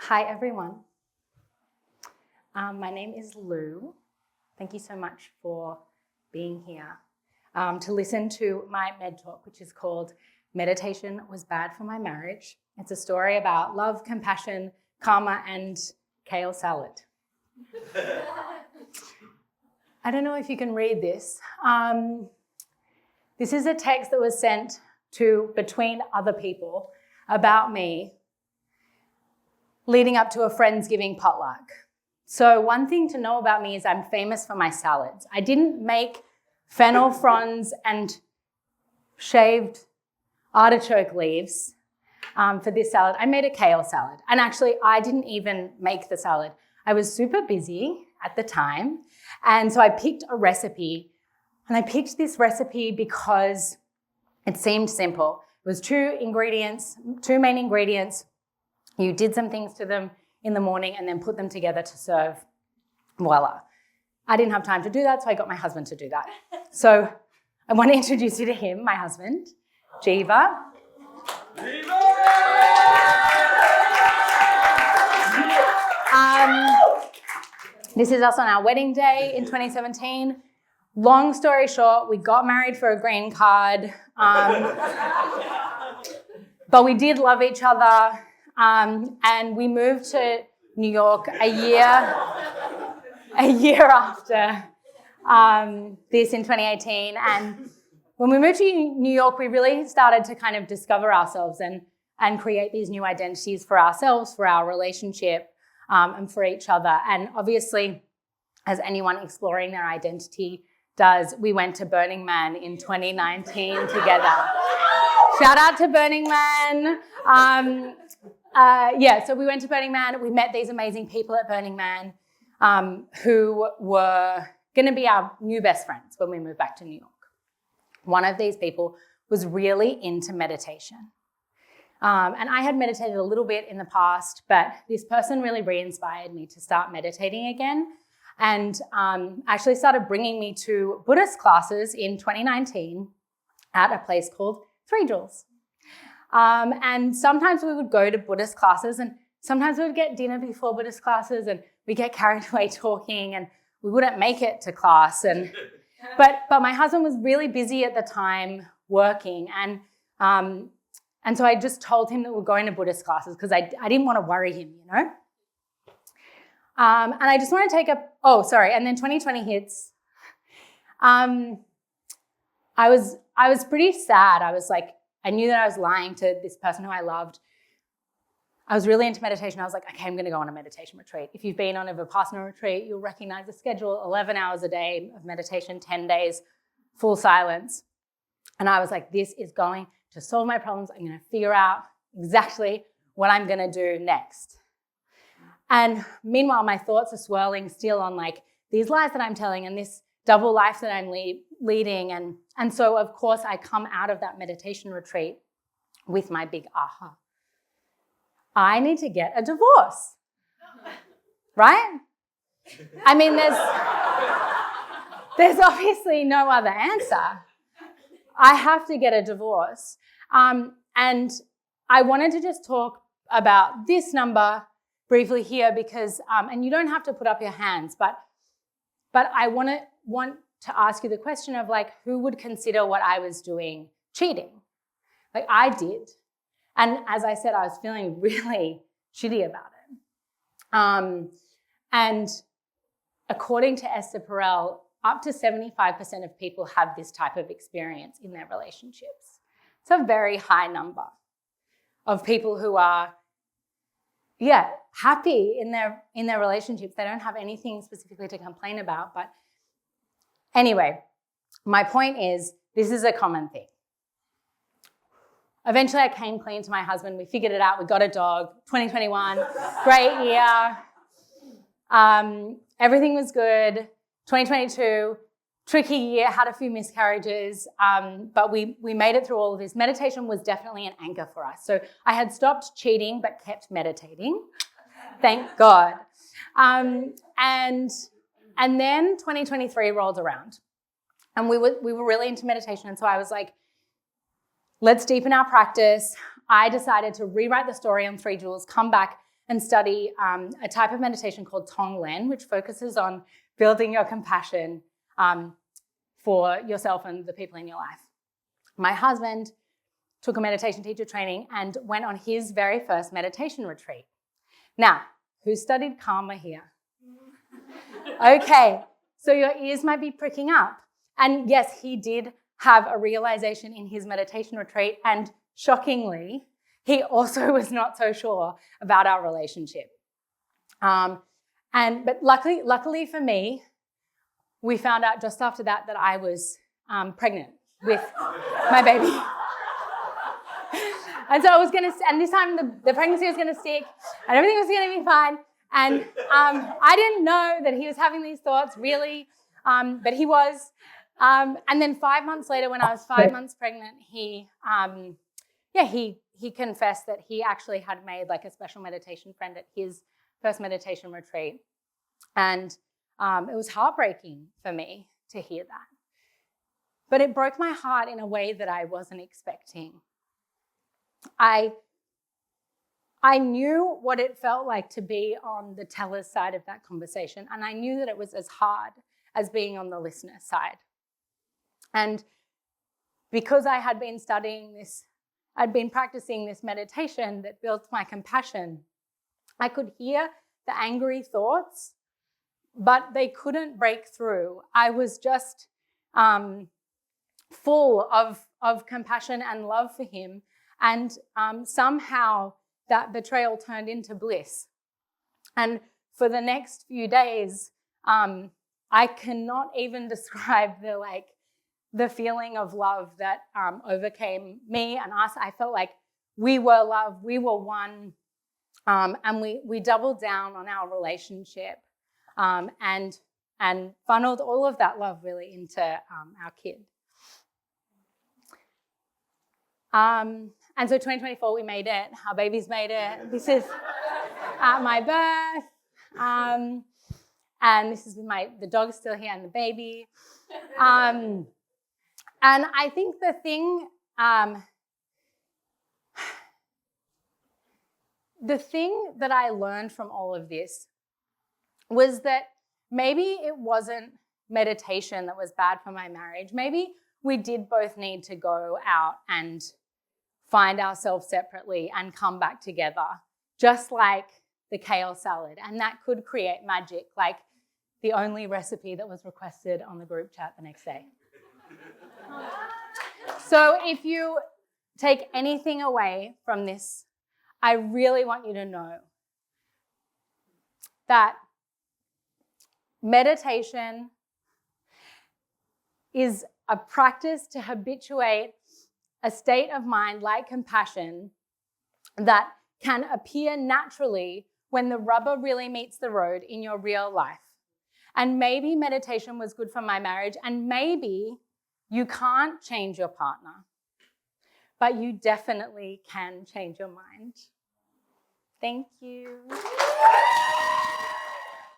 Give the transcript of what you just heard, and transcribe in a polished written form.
Hi, everyone. My name is Lou. Thank you so much for being here to listen to my med talk, which is called Meditation Was Bad for My Marriage. It's a story about love, compassion, karma, and kale salad. I don't know if you can read this. This is a text that was sent to between other people about me leading up to a Friendsgiving potluck. So one thing to know about me is I'm famous for my salads. I didn't make fennel fronds and shaved artichoke leaves for this salad. I made a kale salad. And actually, I didn't even make the salad. I was super busy at the time. And so I picked a recipe. And I picked this recipe because it seemed simple. It was two main ingredients. You did some things to them in the morning and then put them together to serve. Voila. I didn't have time to do that, so I got my husband to do that. So I want to introduce you to him, my husband, Jiva. This is us on our wedding day in 2017. Long story short, we got married for a green card, but we did love each other. And we moved to New York a year after this in 2018. And when we moved to New York, we really started to kind of discover ourselves and create these new identities for ourselves, for our relationship, and for each other. And obviously, as anyone exploring their identity does, we went to Burning Man in 2019 together. Shout out to Burning Man. So we went to Burning Man. We met these amazing people at Burning Man who were going to be our new best friends when we moved back to New York. One of these people was really into meditation. And I had meditated a little bit in the past, but this person really re-inspired me to start meditating again and actually started bringing me to Buddhist classes in 2019 at a place called 3 Joules. And sometimes we would go to Buddhist classes and sometimes we would get dinner before Buddhist classes and we get carried away talking and we wouldn't make it to class. But my husband was really busy at the time working and so I just told him that we're going to Buddhist classes because I didn't want to worry him, you know. And I just want to and then 2020 hits. I was pretty sad. I knew that I was lying to this person who I loved. I was really into meditation. I was like, okay, I'm going to go on a meditation retreat. If you've been on a Vipassana retreat, you'll recognize the schedule, 11 hours a day of meditation, 10 days, full silence. And I was like, this is going to solve my problems. I'm going to figure out exactly what I'm going to do next. And meanwhile, my thoughts are swirling still on like these lies that I'm telling and this double life that I'm leading. And so, of course, I come out of that meditation retreat with my big aha. I need to get a divorce, right? I mean, there's obviously no other answer. I have to get a divorce. And I wanted to just talk about this number briefly here because, and you don't have to put up your hands, but I want to ask you the question of like, who would consider what I was doing cheating? Like I did. And as I said, I was feeling really shitty about it. And according to Esther Perel, up to 75% of people have this type of experience in their relationships. It's a very high number of people who are, happy in their relationships. They don't have anything specifically to complain about. But anyway, my point is, this is a common thing. Eventually, I came clean to my husband. We figured it out. We got a dog. 2021, great year. Everything was good. 2022, tricky year, had a few miscarriages, but we made it through all of this. Meditation was definitely an anchor for us. So I had stopped cheating but kept meditating. Thank God. And then 2023 rolled around. And we were really into meditation. And so I was like, let's deepen our practice. I decided to rewrite the story on 3 Joules, come back and study a type of meditation called Tonglen, which focuses on building your compassion for yourself and the people in your life. My husband took a meditation teacher training and went on his very first meditation retreat. Now, who studied karma here? Okay, so your ears might be pricking up. And yes, he did have a realization in his meditation retreat, and shockingly, he also was not so sure about our relationship. But luckily for me, we found out just after that I was pregnant with my baby. And so and this time the pregnancy was going to stick and everything was going to be fine. And I didn't know that he was having these thoughts really, but he was. And then 5 months later, when I was 5 months pregnant, he confessed that he actually had made like a special meditation friend at his first meditation retreat. And it was heartbreaking for me to hear that. But it broke my heart in a way that I wasn't expecting. I knew what it felt like to be on the teller's side of that conversation, and I knew that it was as hard as being on the listener's side. And because I had been studying this, I'd been practicing this meditation that built my compassion, I could hear the angry thoughts, but they couldn't break through. I was just full of compassion and love for him. And somehow that betrayal turned into bliss. And for the next few days, I cannot even describe the feeling of love that overcame me and us. I felt like we were loved, we were one, and we doubled down on our relationship and funneled all of that love really into our kid. And so 2024, we made it. Our baby's made it. This is at my birth. And this is the dog's still here and the baby. And I think the thing that I learned from all of this was that maybe it wasn't meditation that was bad for my marriage. Maybe we did both need to go out and find ourselves separately and come back together, just like the kale salad. And that could create magic, like the only recipe that was requested on the group chat the next day. So if you take anything away from this, I really want you to know that meditation is a practice to habituate a state of mind like compassion that can appear naturally when the rubber really meets the road in your real life. And maybe meditation was good for my marriage, and maybe you can't change your partner, but you definitely can change your mind. Thank you.